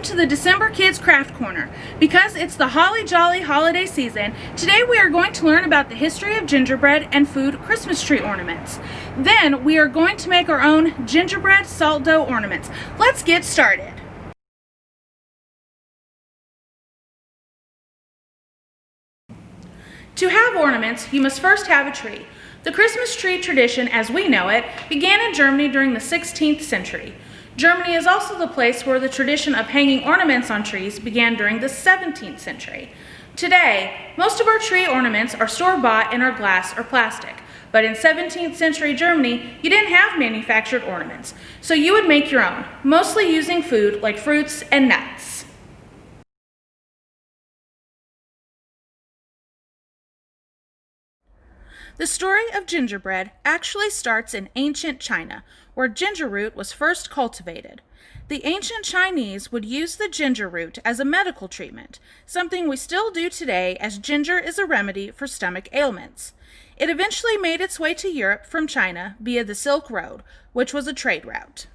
to the December Kids Craft Corner. Because it's the holly jolly holiday season, today we are going to learn about the history of gingerbread and food Christmas tree ornaments. Then we are going to make our own gingerbread salt dough ornaments. Let's get started. To have ornaments, you must first have a tree. The Christmas tree tradition, as we know it, began in Germany during the 16th century. Germany is also the place where the tradition of hanging ornaments on trees began during the 17th century. Today, most of our tree ornaments are store-bought and are glass or plastic. But in 17th century Germany, you didn't have manufactured ornaments, so you would make your own, mostly using food like fruits and nuts. The story of gingerbread actually starts in ancient China, where ginger root was first cultivated. The ancient Chinese would use the ginger root as a medical treatment, something we still do today as ginger is a remedy for stomach ailments. It eventually made its way to Europe from China via the Silk Road, which was a trade route.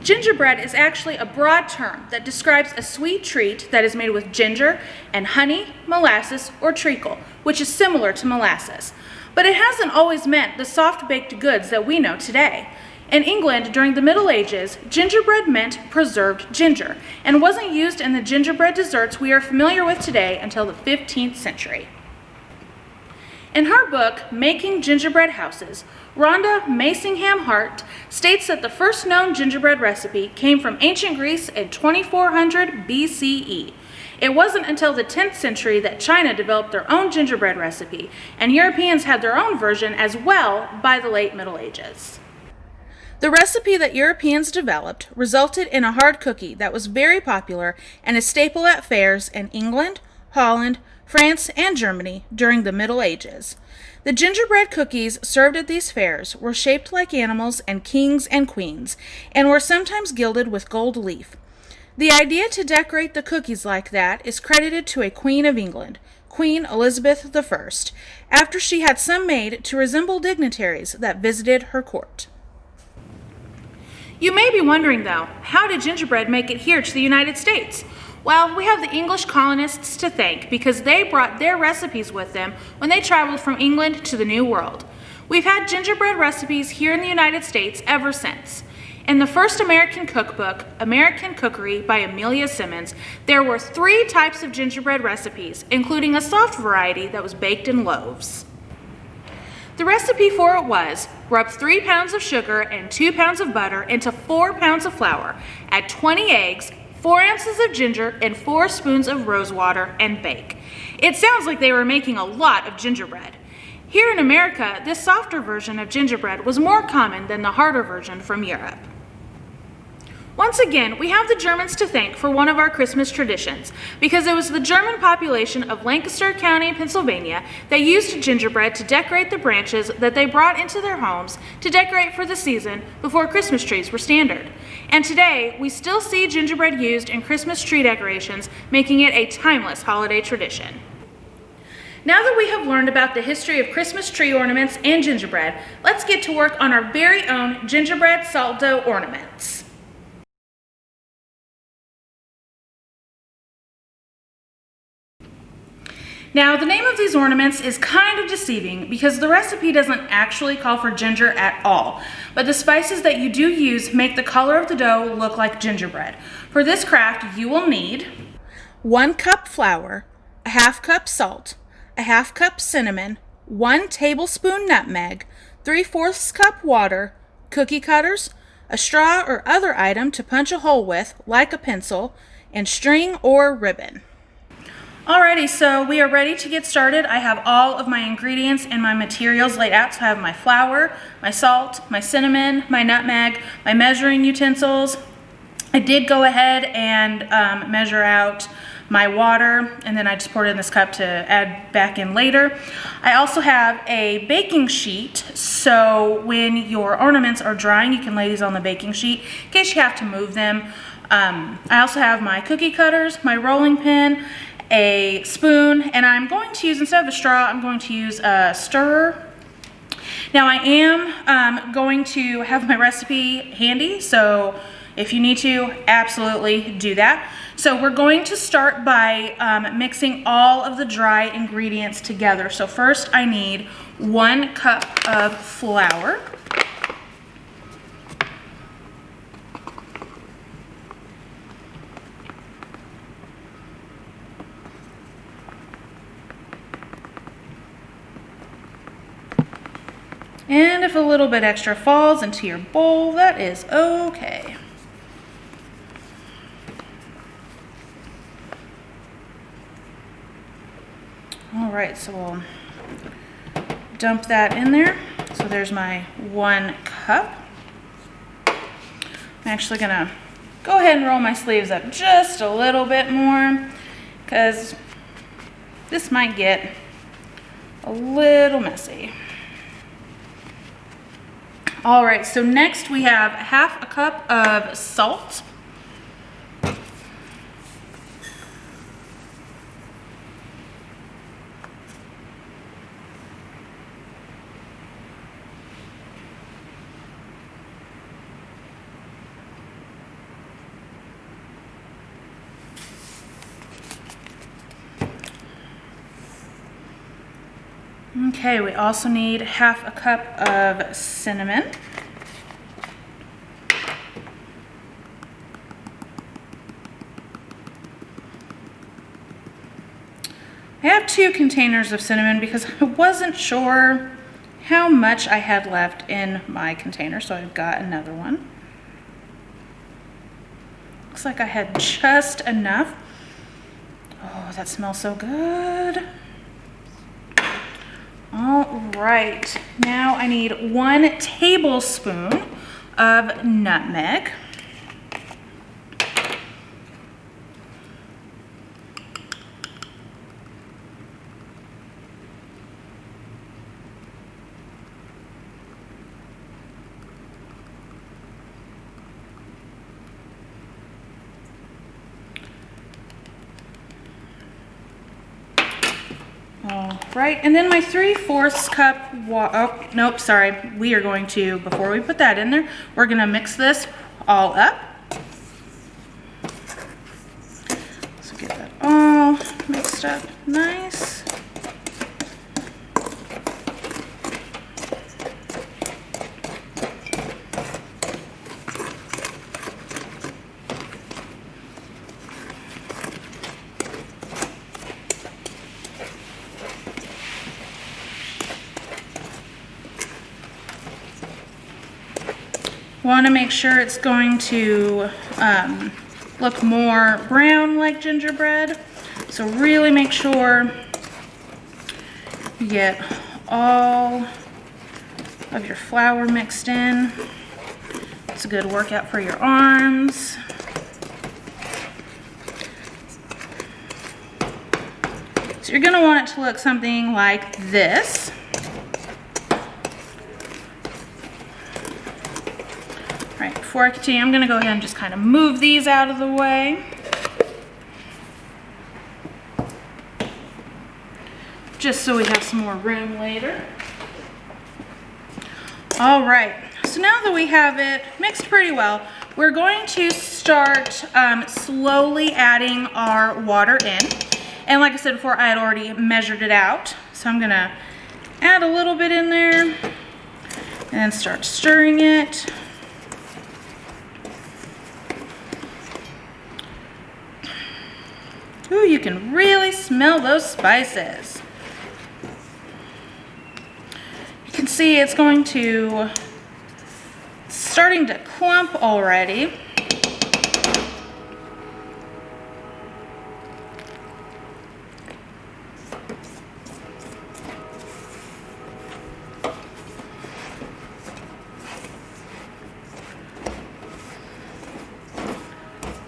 Gingerbread is actually a broad term that describes a sweet treat that is made with ginger and honey, molasses, or treacle, which is similar to molasses. But it hasn't always meant the soft-baked goods that we know today. In England, during the Middle Ages, gingerbread meant preserved ginger, and wasn't used in the gingerbread desserts we are familiar with today until the 15th century. In her book, Making Gingerbread Houses, Rhonda Massingham Hart states that the first known gingerbread recipe came from ancient Greece in 2400 BCE. It wasn't until the 10th century that China developed their own gingerbread recipe, and Europeans had their own version as well by the late Middle Ages. The recipe that Europeans developed resulted in a hard cookie that was very popular and a staple at fairs in England, Holland, France, and Germany during the Middle Ages. The gingerbread cookies served at these fairs were shaped like animals and kings and queens, and were sometimes gilded with gold leaf. The idea to decorate the cookies like that is credited to a Queen of England, Queen Elizabeth I, after she had some made to resemble dignitaries that visited her court. You may be wondering, though, how did gingerbread make it here to the United States? Well, we have the English colonists to thank because they brought their recipes with them when they traveled from England to the New World. We've had gingerbread recipes here in the United States ever since. In the first American cookbook, American Cookery by Amelia Simmons, there were 3 types of gingerbread recipes, including a soft variety that was baked in loaves. The recipe for it was, rub 3 pounds of sugar and 2 pounds of butter into 4 pounds of flour, add 20 eggs, 4 ounces of ginger, and 4 spoons of rose water, and bake. It sounds like they were making a lot of gingerbread. Here in America, this softer version of gingerbread was more common than the harder version from Europe. Once again, we have the Germans to thank for one of our Christmas traditions, because it was the German population of Lancaster County, Pennsylvania, that used gingerbread to decorate the branches that they brought into their homes to decorate for the season before Christmas trees were standard. And today, we still see gingerbread used in Christmas tree decorations, making it a timeless holiday tradition. Now that we have learned about the history of Christmas tree ornaments and gingerbread, let's get to work on our very own gingerbread salt dough ornaments. Now, the name of these ornaments is kind of deceiving because the recipe doesn't actually call for ginger at all, but the spices that you do use make the color of the dough look like gingerbread. For this craft, you will need 1 cup flour, a 1/2 cup salt, a 1/2 cup cinnamon, 1 tablespoon nutmeg, 3/4 cup water, cookie cutters, a straw or other item to punch a hole with, like a pencil, and string or ribbon. Alrighty, so we are ready to get started. I have all of my ingredients and my materials laid out. So I have my flour, my salt, my cinnamon, my nutmeg, my measuring utensils. I did go ahead and measure out my water, and then I just poured it in this cup to add back in later. I also have a baking sheet, so when your ornaments are drying, you can lay these on the baking sheet in case you have to move them. I also have my cookie cutters, my rolling pin, a spoon, and I'm going to use, instead of a straw, I'm going to use a stirrer. Now I am going to have my recipe handy, so If you need to, absolutely do that. So we're going to start by mixing all of the dry ingredients together. So first I need 1 cup of flour. And if a little bit extra falls into your bowl, that is okay. All right, so we'll dump that in there. So there's my 1 cup. I'm actually gonna go ahead and roll my sleeves up just a little bit more because this might get a little messy. All right, so next we have 1/2 cup of salt. Okay, we also need 1/2 cup of cinnamon. I have 2 containers of cinnamon because I wasn't sure how much I had left in my container, so I've got another one. Looks like I had just enough. Oh, that smells so good. All right, now I need 1 tablespoon of nutmeg. All right, and then my 3/4 cup, oh, nope, sorry. We are going to, before we put that in there, we're gonna mix this all up. So get that all mixed up nice. Want to make sure it's going to look more brown like gingerbread. So really make sure you get all of your flour mixed in. It's a good workout for your arms. So you're going to want it to look something like this. All right, before I continue, I'm going to go ahead and just kind of move these out of the way. Just so we have some more room later. All right, so now that we have it mixed pretty well, we're going to start slowly adding our water in. And like I said before, I had already measured it out. So I'm gonna add a little bit in there and then start stirring it. Ooh, you can really smell those spices. You can see it's going to, starting to clump already.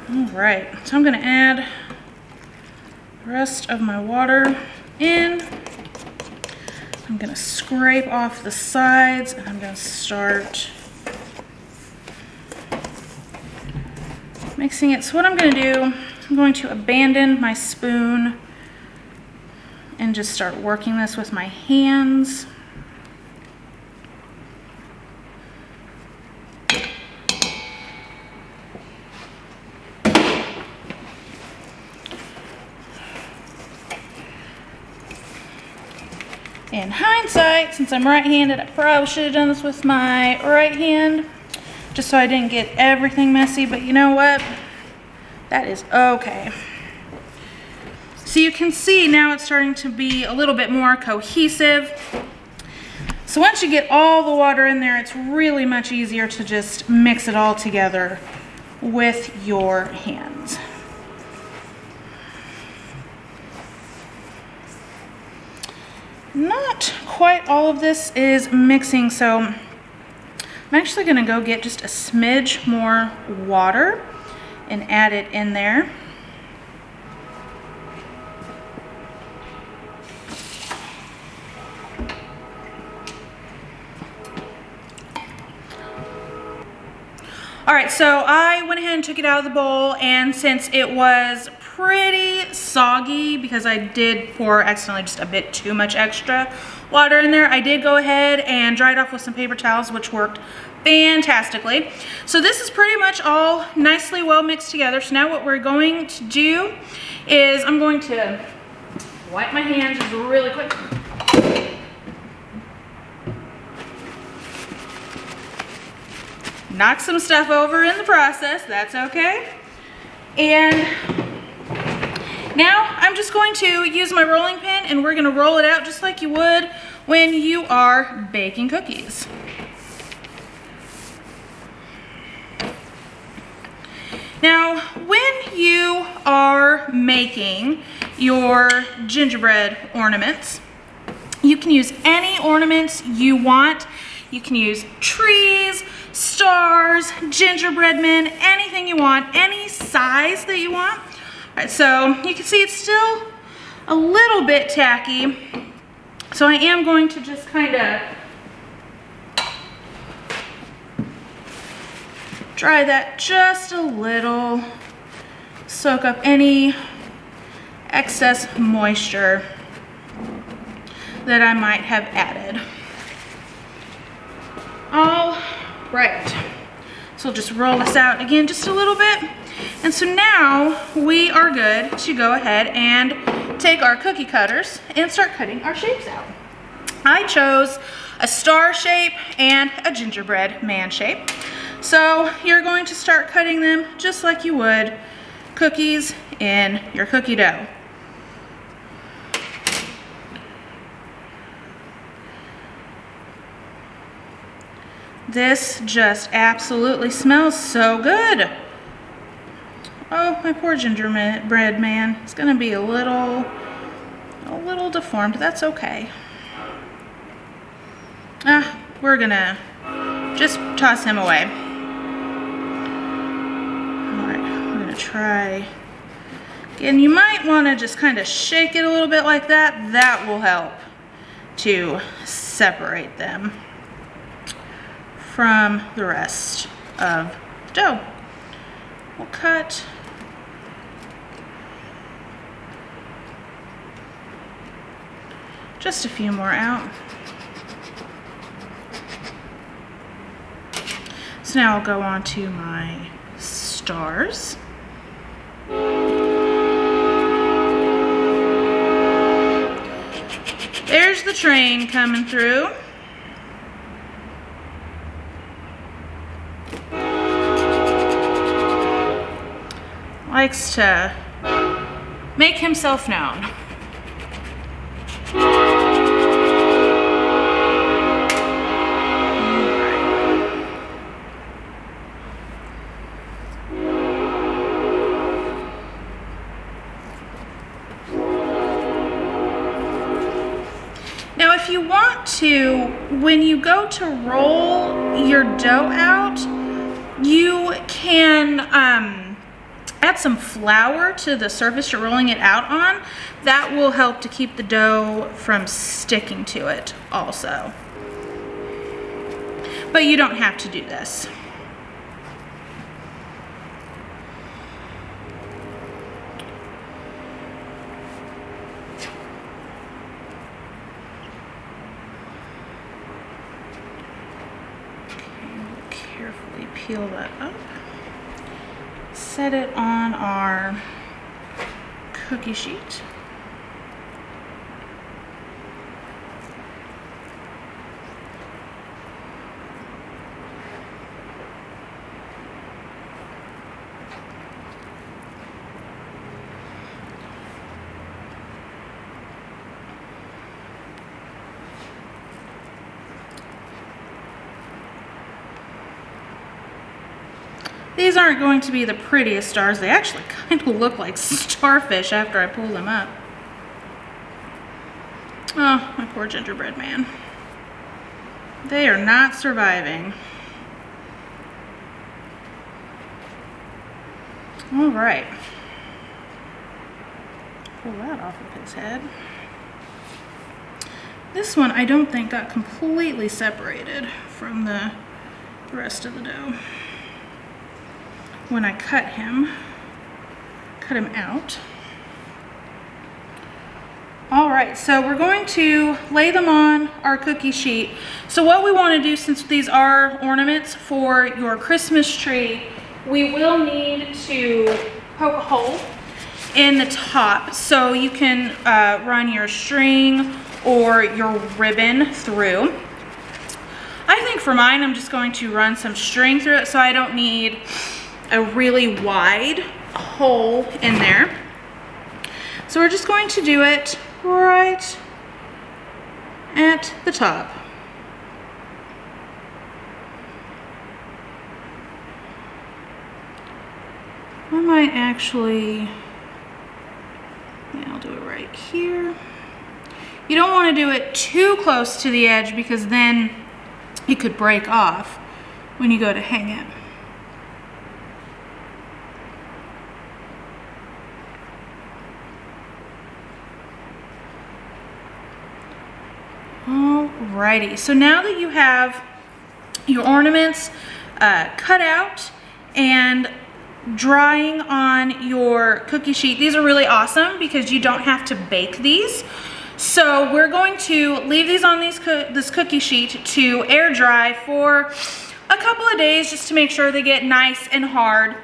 All right, so I'm gonna add the rest of my water in. I'm gonna scrape off the sides and I'm gonna start mixing it. So what I'm gonna do, I'm going to abandon my spoon and just start working this with my hands. In hindsight, since I'm right-handed, I probably should have done this with my right hand, just so I didn't get everything messy, but you know what? That is okay. So you can see now it's starting to be a little bit more cohesive. So once you get all the water in there, it's really much easier to just mix it all together with your hands. Not quite all of this is mixing, so I'm actually going to go get just a smidge more water and add it in there. All right, so I went ahead and took it out of the bowl, and since it was pretty soggy because I did pour accidentally just a bit too much extra water in there, I did go ahead and dry it off with some paper towels, which worked fantastically. So this is pretty much all nicely well mixed together. So now what we're going to do is I'm going to wipe my hands just really quick. Knock some stuff over in the process, that's okay. And now I'm just going to use my rolling pin, and we're gonna roll it out just like you would when you are baking cookies. Now, when you are making your gingerbread ornaments, you can use any ornaments you want. You can use trees, stars, gingerbread men, anything you want, any size that you want. All right, so you can see it's still a little bit tacky. So I am going to just kind of dry that just a little, soak up any excess moisture that I might have added. All right, so we'll just roll this out again just a little bit. And so now we are good to go ahead and take our cookie cutters and start cutting our shapes out. I chose a star shape and a gingerbread man shape. So you're going to start cutting them just like you would cookies in your cookie dough. This just absolutely smells so good. Oh, my poor gingerbread man. It's gonna be a little deformed. That's okay. We're gonna just toss him away. All right, we're gonna try. Again, you might wanna just kind of shake it a little bit like that. That will help to separate them from the rest of the dough. We'll cut just a few more out. So now I'll go on to my stars. There's the train coming through. Likes to make himself known. Now, if you want to, when you go to roll your dough out, you can add some flour to the surface you're rolling it out on. That will help to keep the dough from sticking to it also. But you don't have to do this. Carefully peel that up. Set it on our cookie sheet. These aren't going to be the prettiest stars. They actually kind of look like starfish after I pull them up. Oh, my poor gingerbread man. They are not surviving. All right. Pull that off of his head. This one I don't think got completely separated from the rest of the dough. When I cut him out. All right, so we're going to lay them on our cookie sheet. So what we want to do, since these are ornaments for your Christmas tree, we will need to poke a hole in the top so you can run your string or your ribbon through. I think for mine, I'm just going to run some string through it so I don't need a really wide hole in there. So we're just going to do it right at the top. I might actually, yeah, I'll do it right here. You don't want to do it too close to the edge because then it could break off when you go to hang it. Alrighty, so now that you have your ornaments cut out and drying on your cookie sheet, these are really awesome because you don't have to bake these. So we're going to leave these on this cookie sheet to air dry for a couple of days just to make sure they get nice and hard.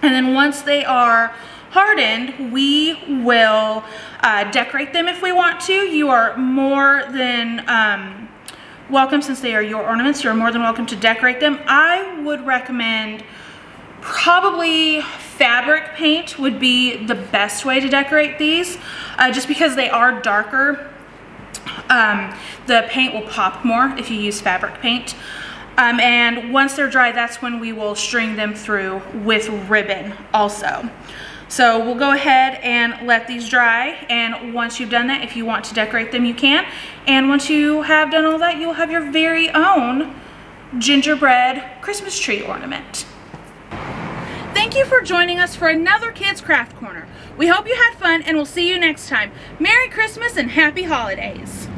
And then once they are hardened, we will decorate them if we want to. You are more than welcome, since they are your ornaments, you're more than welcome to decorate them. I would recommend probably fabric paint would be the best way to decorate these, just because they are darker. The paint will pop more if you use fabric paint. And once they're dry, that's when we will string them through with ribbon also. So we'll go ahead and let these dry, and once you've done that, if you want to decorate them, you can. And once you have done all that, you'll have your very own gingerbread Christmas tree ornament. Thank you for joining us for another Kids Craft Corner. We hope you had fun, and we'll see you next time. Merry Christmas and Happy Holidays!